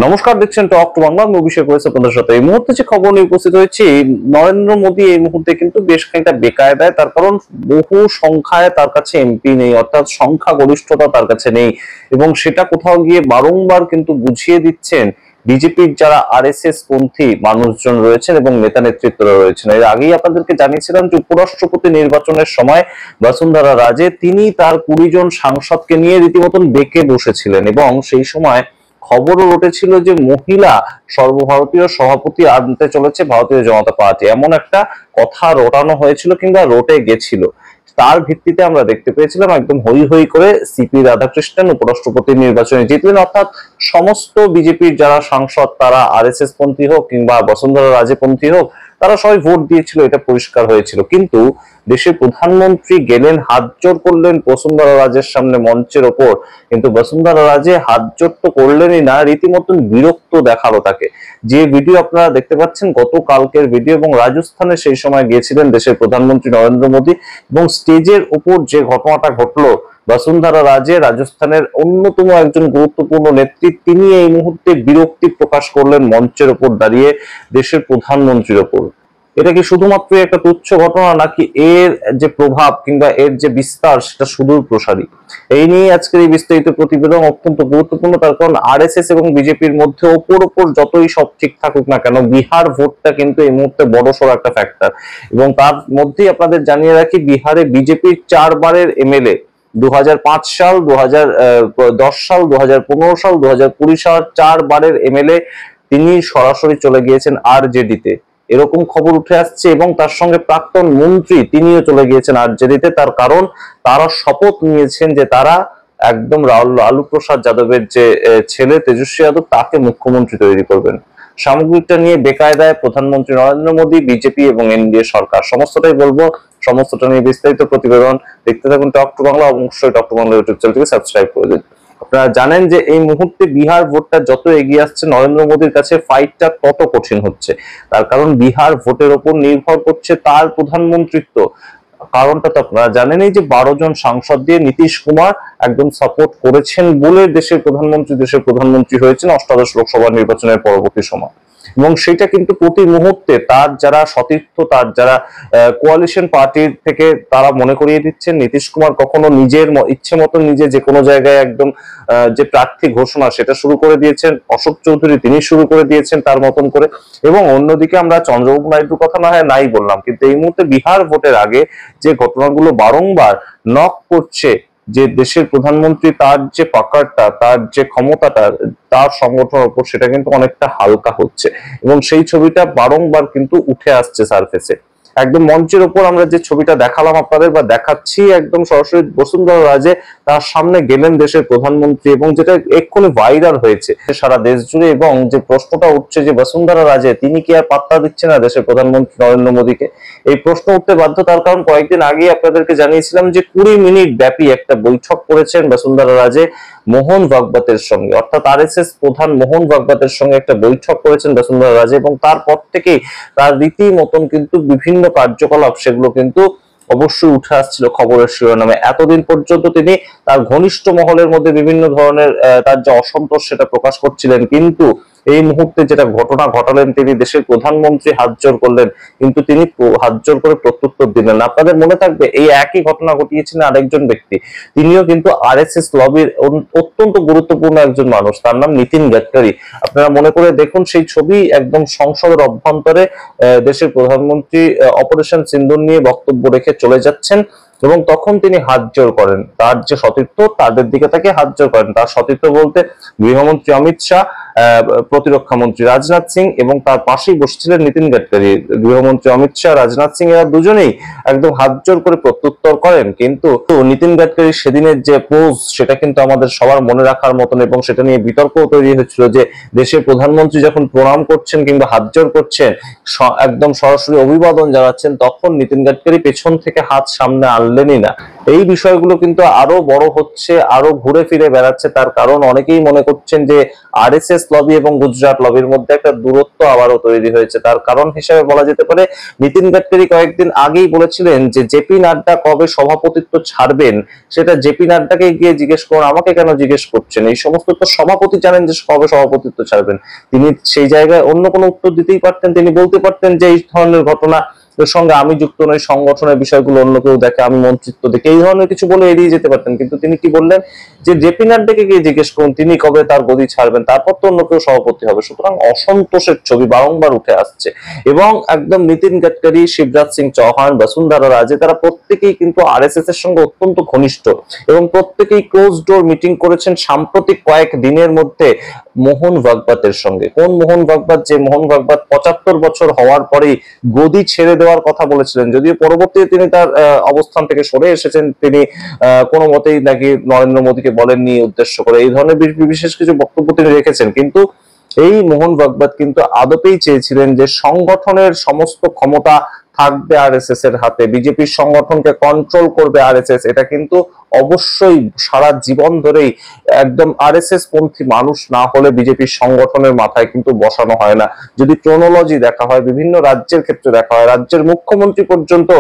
নমস্কার, দেখছেন talk to Bangla. আমি অভিষেক রয়েছে আপনাদের সাথে। এই মুহূর্তে যে খবর নিয়ে উপস্থিত হয়েছি, নরেন্দ্র মোদী এই মুহূর্তে কিন্তু বেশ খানিকটা বেকায়দায়। তার কারণ বহু সংখ্যায় তার কাছে এমপি নেই, অর্থাৎ সংখ্যা গরিষ্ঠতা তার কাছে নেই, এবং সেটা কোথাও গিয়ে বারংবার কিন্তু বুঝিয়ে দিচ্ছেন বিজেপির যারা আরএসএস পন্থী মানুষজন রয়েছেন এবং নেতা নেতৃত্বরা রয়েছেন। এর আগেই আপনাদেরকে জানিয়েছিলাম যে উপরাষ্ট্রপতি নির্বাচনের সময় বসুন্ধরা রাজে তিনি তার 20 জন সাংসদকে নিয়ে রীতিমতন বেঁকে বসেছিলেন, এবং সেই সময় খবরও রটেছিল যে মহিলা সর্বভারতীয় সভাপতি আনতে চলেছে ভারতীয় জনতা পার্টি, এমন একটা কথা রটানো হয়েছিল কিংবা রটে গেছিল। তার ভিত্তিতে আমরা দেখতে পেয়েছিলাম একদম হই হই করে সিপি রাধাকৃষ্ণন উপরাষ্ট্রপতি নির্বাচনে জিতলেন, অর্থাৎ সমস্ত বিজেপির যারা সাংসদ তারা আরএসএস পন্থী হোক কিংবা বসুন্ধরা রাজে পন্থী হোক, তারা সবাই ভোট দিয়েছিল, এটা পরিষ্কার হয়েছিল। কিন্তু দেশের প্রধানমন্ত্রী গেলেন, হাত জোর করলেন বসুন্ধরা রাজের সামনে মঞ্চের ওপর, কিন্তু বসুন্ধরা রাজে হাত জোর তো করলেনই না, রীতিমতন বিরক্ত দেখালো তাকে। যে ভিডিও আপনারা দেখতে পাচ্ছেন গতকালকের ভিডিও, এবং রাজস্থানে সেই সময় গিয়েছিলেন দেশের প্রধানমন্ত্রী নরেন্দ্র মোদী, এবং স্টেজের উপর যে ঘটনাটা ঘটলো, বসুন্ধরা রাজে রাজস্থানের অন্যতম একজন গুরুত্বপূর্ণ নেত্রী, তিনি এই মুহূর্তে বিরক্তি প্রকাশ করলেন মঞ্চের উপর দাঁড়িয়ে দেশের প্রধানমন্ত্রীর ওপর। এটা কি শুধুমাত্র একটা তুচ্ছ ঘটনা, নাকি এর যে প্রভাব কিংবা এর যে বিস্তার সেটা সুদূর প্রসারী? এই নিয়ে আজকের এই বিস্তারিত প্রতিবেদন অত্যন্ত গুরুত্বপূর্ণ। তার কারণ আরএসএস এবং বিজেপির মধ্যে ওপর যতই সব ঠিক থাকুক না কেন, বিহার ভোটটা কিন্তু এই মুহূর্তে বড়সড় একটা ফ্যাক্টর। এবং তার মধ্যেই আপনাদের জানিয়ে রাখি, বিহারে বিজেপির 4 বারের এমএলএ 2005 সাল, 2010 সাল, 2015 সাল, 2020 সাল 4 বারের এমএলএ তিনি সরাসরি চলে গিয়েছেন আরজেডিতে, এরকম খবর উঠে আসছে। এবং তার সঙ্গে প্রাক্তন মন্ত্রী তিনিও চলে গিয়েছেন আরজেডিতে। তার কারণ তারা শপথ নিয়েছেন যে তারা একদম লালু প্রসাদ যাদবের যে ছেলে তেজস্বী যাদব, তাকে মুখ্যমন্ত্রী তৈরি করবেন। সামগ্রিকটা নিয়ে বেকায়দায় প্রধানমন্ত্রী নরেন্দ্র মোদী, বিজেপি এবং এনডিএ সরকার। সমস্তটাই বলবো, সমস্তটা নিয়ে বিস্তারিত প্রতিবেদন দেখতে থাকুন টক টু বাংলা। অবশ্যই টক টু বাংলা ইউটিউব চ্যানেলটিকে সাবস্ক্রাইব করে দিন। আপনারা জানেন যে এই মুহূর্তে বিহার ভোটটা যত এগিয়ে আসছে, নরেন্দ্র মোদীর কাছে ফাইটটা তত কঠিন হচ্ছে। তার কারণ বিহার ভোটের ওপর নির্ভর করছে তার প্রধানমন্ত্রিত্ব। কারণটা তো আপনারা জানেনই যে 12 জন সাংসদ দিয়ে নীতিশ কুমার একদম সাপোর্ট করেছেন বলে দেশের প্রধানমন্ত্রী হয়েছেন অষ্টাদশ লোকসভা নির্বাচনের পরবর্তী সময়। এবং সেটা কিন্তু প্রতি মুহূর্তে তার যারা সতীর্থ, তার যারা কোয়ালিশন পার্টির থেকে, তারা মনে করিয়ে দিচ্ছেন নীতিশ কুমার কখনো নিজের ইচ্ছে মতো নিজে যে কোনো জায়গায় একদম যে প্রার্থী ঘোষণা সেটা শুরু করে দিয়েছেন। অশোক চৌধুরী তিনি শুরু করে দিয়েছেন তার মতন করে। এবং অন্যদিকে আমরা চন্দ্রবাবু নাইডুর কথা না হয় নাই বললাম, কিন্তু এই মুহূর্তে বিহার ভোটের আগে যে ঘটনাগুলো বারংবার নক করছে যে দেশের প্রধানমন্ত্রী তার যে পাকারটা, তার যে ক্ষমতাটা তার সংগঠনের উপর, সেটা কিন্তু অনেকটা হালকা হচ্ছে। এবং সেই ছবিটা বারংবার কিন্তু উঠে আসছে সারফেসে। একদম মঞ্চের উপর আমরা যে ছবিটা দেখালাম আপনাদের বা দেখাচ্ছি, একদম সরাসরি বসুন্ধরা রাজে তার সামনে গেলেন দেশের প্রধানমন্ত্রী, এবং যেটা এক্ষুনি ভাইরাল হয়েছে সারা দেশ জুড়ে। এবং যে প্রশ্নটা উঠছে যে বসুন্ধরা রাজে তিনি কি আর পাত্তা দিচ্ছে না দেশের প্রধানমন্ত্রী নরেন্দ্র মোদীকে, এই প্রশ্ন উঠতে বাধ্য। তার কারণ কয়েকদিন আগে আপনাদেরকে জানিয়েছিলাম যে 20 মিনিট ব্যাপী একটা বৈঠক করেছেন বসুন্ধরা রাজে মোহন ভাগবতের সঙ্গে, অর্থাৎ আরএসএস প্রধান মোহন ভাগবতের সঙ্গে একটা বৈঠক করেছেন বসুন্ধরা রাজে। এবং তারপর থেকেই তার রীতি মতন কিন্তু বিভিন্ন কার্যকলাপ সেগুলো কিন্তু অবশ্যই উঠে আসছিল খবরের শিরোনামে। এতদিন পর্যন্ত তিনি তার ঘনিষ্ঠ মহলের মধ্যে বিভিন্ন ধরনের তার যে অসন্তোষ সেটা প্রকাশ করছিলেন, কিন্তু এই মুহূর্তে যেটা ঘটনা ঘটালেন, তিনি দেশের প্রধানমন্ত্রী হাত জোর করলেন, কিন্তু তিনি হাত জোর করে প্রত্যুত্তর দিলেন। আপনাদের মনে থাকবে এই একই ঘটনা ঘটিয়েছিলেন আরেকজন ব্যক্তি, তিনিও কিন্তু আরএসএস লবির অত্যন্ত গুরুত্বপূর্ণ একজন মানুষ, তার নাম নীতিন গাডকারি। আপনারা মনে করে দেখুন সেই ছবি, একদম সংসদের অভ্যন্তরে দেশের প্রধানমন্ত্রী অপারেশন সিন্দুর নিয়ে বক্তব্য রেখে চলে যাচ্ছেন, এবং তখন তিনি হাত জোর করেন তার যে সতীর্থ তাদের দিকে তাকে হাত জোর করেন। তার সতীর্থ বলতে গৃহমন্ত্রী অমিত শাহ, প্রতিরক্ষা মন্ত্রী রাজনাথ সিং, এবং তার পাশেই বসছিলেন নীতিন গাডকারি। গৃহমন্ত্রী অমিত শাহ, রাজনাথ সিং এরা দুজনেই একদম হাত জোর করে প্রত্যুত্তর করেন। কিন্তু নীতিন গাডকারির সেদিনের যে পোজ সেটা কিন্তু আমাদের সবার মনে রাখার মতন, এবং সেটা নিয়ে বিতর্ক তৈরি হয়েছিল যে দেশের প্রধানমন্ত্রী যখন প্রণাম করছেন কিংবা হাত জোর করছেন, একদম সরাসরি অভিবাদন জানাচ্ছেন, তখন নীতিন গাডকারি পেছন থেকে হাত সামনে আনলেনই না। এই বিষয়গুলো কিন্তু আরো বড় হচ্ছে, আরো ঘুরে ফিরে বেড়াচ্ছে। তার কারণ অনেকেই মনে করছেন যে আরএসএস লবি এবং গুজরাট লবির মধ্যে একটা দূরত্ব আবারও তৈরি হয়েছে। তার কারণ হিসেবে বলা যেতে পারে, নীতিন গাডকারি কয়েকদিন আগেই বলেছিলেন যে জেপি নাড্ডা কবে সভাপতিত্ব ছাড়বেন সেটা জেপি নাড্ডাকে গিয়ে জিজ্ঞেস করুন, আমাকে কেন জিজ্ঞেস করছেন? এই সমস্ত তো সভাপতি জানেন যে কবে সভাপতিত্ব ছাড়বেন। তিনি সেই জায়গায় অন্য কোনো উত্তর দিতেই পারতেন, তিনি বলতে পারতেন যে এই ধরনের ঘটনা এর সঙ্গে আমি যুক্ত নই, সংগঠনের বিষয়গুলো অন্য কেউ দেখে, আমি মন্ত্রিত্ব দেখে, এই ধরনের কিছু বলে এড়িয়ে যেতে পারতেন। কিন্তু তিনি কি বললেন যে জেপি নাড্ডাকে গিয়ে জিজ্ঞেস করুন তিনি কবে তার গদি ছাড়বেন, তারপর তো অন্য কেউ সভাপতি হবে। সুতরাং অসন্তোষের ছবি বারংবার উঠে আসছে এবং একদম নীতিন গাডকারি, শিবরাজ সিং চৌহান, বসুন্ধরা রাজে তারা প্রত্যেকেই কিন্তু আরএসএস এর সঙ্গে অত্যন্ত ঘনিষ্ঠ এবং প্রত্যেকেই ক্লোজ ডোর মিটিং করেছেন সাম্প্রতিক কয়েক দিনের মধ্যে মোহন ভাগবতের সঙ্গে। কোন মোহন ভাগবত? যে মোহন ভাগবত 75 বছর হওয়ার পরেই গদি ছেড়ে দেওয়ার কথা বলেছিলেন, যদিও পরবর্তীতে তিনি তার অবস্থান থেকে সরে এসেছেন। তিনি কোনো মতেই নাকি নরেন্দ্র মোদীকে বলেননি উদ্দেশ্য করে, এই ধরনের বিশেষ কিছু বক্তব্য তিনি রেখেছেন। কিন্তু এই মোহন ভাগবত কিন্তু আদপেই চেয়েছিলেন যে সংগঠনের সমস্ত ক্ষমতা থাকবে আরএসএস এর হাতে, বিজেপির সংগঠনকে কন্ট্রোল করবে আরএসএস। এটা কিন্তু অবশ্যই সারা জীবন ধরেই একদম আরএসএস পন্থী মানুষ না হলে বিজেপির সংগঠনের মাথায় কিন্তু বসানো হয় না। যদি ক্রোনোলজি দেখা হয়, বিভিন্ন রাজ্যের ক্ষেত্রে দেখা হয়, রাজ্যের মুখ্যমন্ত্রী পর্যন্ত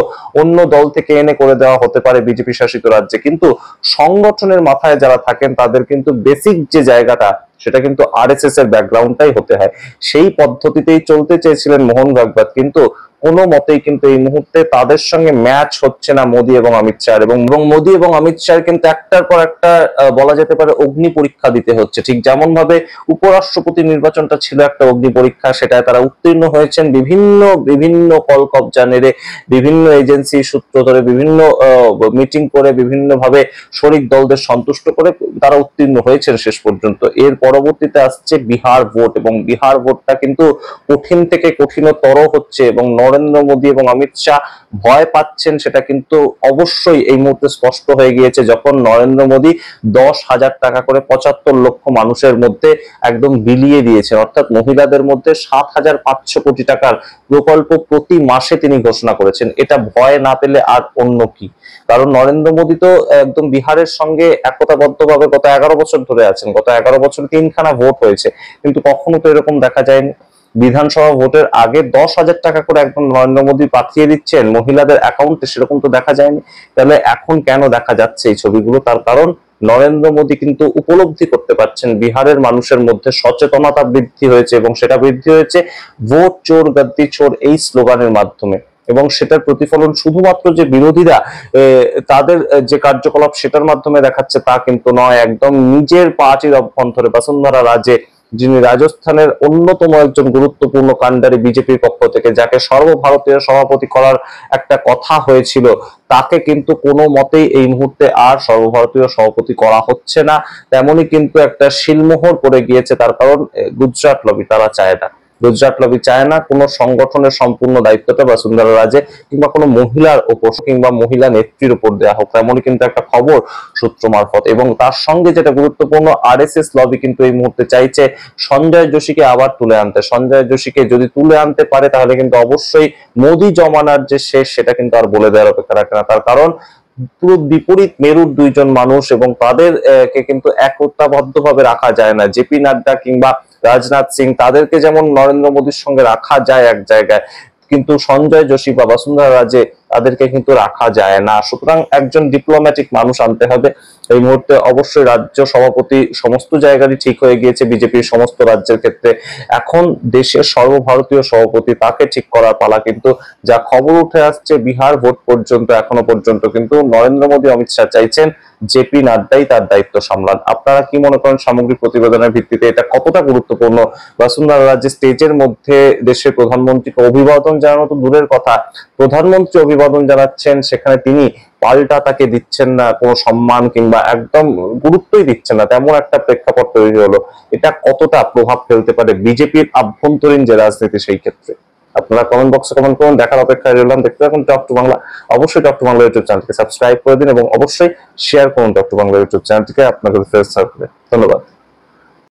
অন্য দল থেকে এনে করে দেওয়া হতে পারে বিজেপি শাসিত রাজ্যে, কিন্তু সংগঠনের মাথায় যারা থাকেন তাদের কিন্তু বেসিক যে জায়গাটা সেটা কিন্তু আরএসএস এর ব্যাকগ্রাউন্ডটাই হতে হয়। সেই পদ্ধতিতেই চলতে চেয়েছিলেন মোহন ভাগবত, কিন্তু কোনো মতেই কিন্তু এই মুহূর্তে তাদের সঙ্গে ম্যাচ হচ্ছে না মোদী এবং অমিত শাহ। এবং মোদী এবং অমিত শাহ কিন্তু একটার পর একটা বলা যেতে পারে অগ্নি পরীক্ষা দিতে হচ্ছে। ঠিক যেমন ভাবে উপরাষ্ট্রপতি নির্বাচনটা ছিল একটা অগ্নি পরীক্ষা, সেটায় তারা উত্তীর্ণ হয়েছেন বিভিন্ন বিভিন্ন কলকবজা নেড়ে, বিভিন্ন এজেন্সি সূত্র ধরে, বিভিন্ন মিটিং করে, বিভিন্ন ভাবে শরিক দলদের সন্তুষ্ট করে তারা উত্তীর্ণ হয়েছেন শেষ পর্যন্ত। এর পরবর্তীতে আসছে বিহার ভোট, এবং বিহার ভোটটা কিন্তু কঠিন থেকে কঠিনতর হচ্ছে এবং নরেন্দ্র মোদী এবং অমিত শাহ ভয় পাচ্ছেন সেটা কিন্তু অবশ্যই এই মুহূর্তে স্পষ্ট হয়ে গিয়েছে, যখন নরেন্দ্র মোদী 10,000 টাকা করে 75 লক্ষ মানুষের মধ্যে একদম বিলিয়ে দিয়েছেন। অর্থাৎ মহিলাদের মধ্যে 7,500 কোটি টাকার প্রকল্প প্রতি মাসে তিনি ঘোষণা করেছেন। এটা ভয় না পেলে আর অন্য কি? কারণ নরেন্দ্র মোদী তো একদম বিহারের সঙ্গে একতাবদ্ধভাবে গত 11 বছর ধরে আছেন। গত 11 বছর 3খানা ভোট হয়েছে, কিন্তু কখনো তো এরকম দেখা যায়নি। বিধানসভা ভোটের আগে 10,000 টাকা করে একদম নরেন্দ্র মোদী পাঠিয়ে দিচ্ছেন মহিলাদের অ্যাকাউন্টে, সেরকম তো দেখা যায়নি। তাহলে এখন কেন দেখা যাচ্ছে এই ছবিগুলো? তার কারণ নরেন্দ্র মোদী কিন্তু উপলব্ধি করতে পারছেন বিহারের মানুষের মধ্যে সচেতনতা বৃদ্ধি হয়েছে, এবং সেটা বৃদ্ধি হয়েছে ভোট চোর গদ্দি চোর এই স্লোগানের মাধ্যমে। এবং সেটার প্রতিফলন শুধুমাত্র যে বিরোধীরা তাদের যে কার্যকলাপ সেটার মাধ্যমে দেখাচ্ছে তা কিন্তু নয়। একদম নিজের পার্টির অভ্যন্তরে বসুন্ধরা রাজে, যিনি রাজস্থানের অন্যতম একজন গুরুত্বপূর্ণ কাণ্ডারি বিজেপির পক্ষ থেকে, যাকে সর্বভারতীয় সভাপতি করার একটা কথা হয়েছিল, তাকে কিন্তু কোনো মতেই এই মুহূর্তে আর সর্বভারতীয় সভাপতি করা হচ্ছে না। তেমনই কিন্তু একটা শিলমোহর পড়ে গিয়েছে। তার কারণ গুজরাট লবি তারা চায় না, গুজরাট লবি চায় না কোনো সংগঠনের সম্পূর্ণ দায়িত্বটা বসুন্ধরা রাজে কিংবা কোনো মহিলার উপর কিংবা মহিলা নেত্রীর উপর দেওয়া হোক, তেমনই কিন্তু একটা খবর সূত্র মারফত। এবং তার সঙ্গে যেটা গুরুত্বপূর্ণ, আরএসএস লবি কিন্তু এই মুহূর্তে চাইছে সঞ্জয় যোশীকে আবার তুলে আনতে। সঞ্জয় যোশীকে যদি তুলে আনতে পারে তাহলে কিন্তু অবশ্যই মোদী জমানার যে শেষ সেটা কিন্তু আর বলে দেওয়ার অপেক্ষা রাখে না। তার কারণ পুরো বিপরীত মেরুর দুইজন মানুষ, এবং তাদের কে কিন্তু একতাবদ্ধ ভাবে রাখা যায় না। জেপি নাড্ডা কিংবা রাজনাথ সিং, তাদেরকে যেমন নরেন্দ্র মোদীর সঙ্গে রাখা যায় এক জায়গায়, কিন্তু সঞ্জয় যোশী বা বসুন্ধরা রাজে তাদেরকে কিন্তু রাখা যায় না। সুতরাং একজন ডিপ্লোম্যাটিক মানুষ আনতে হবে। এই মুহূর্তে অবশ্যই রাজ্য সভাপতি সমস্ত জায়গারই ঠিক হয়ে গিয়েছে বিজেপির সমস্ত রাজ্যের ক্ষেত্রে। এখন দেশের সর্বভারতীয় সভাপতি তাকে ঠিক করার পালা। কিন্তু যা খবর উঠে আসছে বিহার ভোট পর্যন্ত, এখনো পর্যন্ত কিন্তু নরেন্দ্র মোদী অমিত শাহ চাইছেন জেপি নাড্ডাই তার দায়িত্ব সামলান। আপনারা কি মনে করেন সামগ্রিক প্রতিবেদনের ভিত্তিতে এটা কতটা গুরুত্বপূর্ণ? বসুন্ধরা রাজ্যে স্টেজের মধ্যে দেশের প্রধানমন্ত্রীকে অভিবাদন জানানো তো দূরের কথা, প্রধানমন্ত্রী অভিবাদন জানাচ্ছেন, সেখানে তিনি পাল্টা তাকে দিচ্ছেন না কোনো সম্মান কিংবা একদম গুরুত্বই দিচ্ছেন না, তেমন একটা প্রেক্ষাপট তৈরি হলো। এটা কতটা প্রভাব ফেলতে পারে বিজেপির আভ্যন্তরীণ যে রাজনীতি সেই ক্ষেত্রে? আপনারা কমেন্ট বক্সে কমেন্ট করুন। দেখার অপেক্ষায় রইলাম। দেখতে থাকুন টক টু বাংলা। অবশ্যই টক টু বাংলা ইউটিউব চ্যানেলকে সাবস্ক্রাইব করে দিন এবং অবশ্যই শেয়ার করুন টক টু বাংলা ইউটিউব চ্যানেলটিকে আপনাদের ফ্রেন্ডস সার্কেলে। ধন্যবাদ।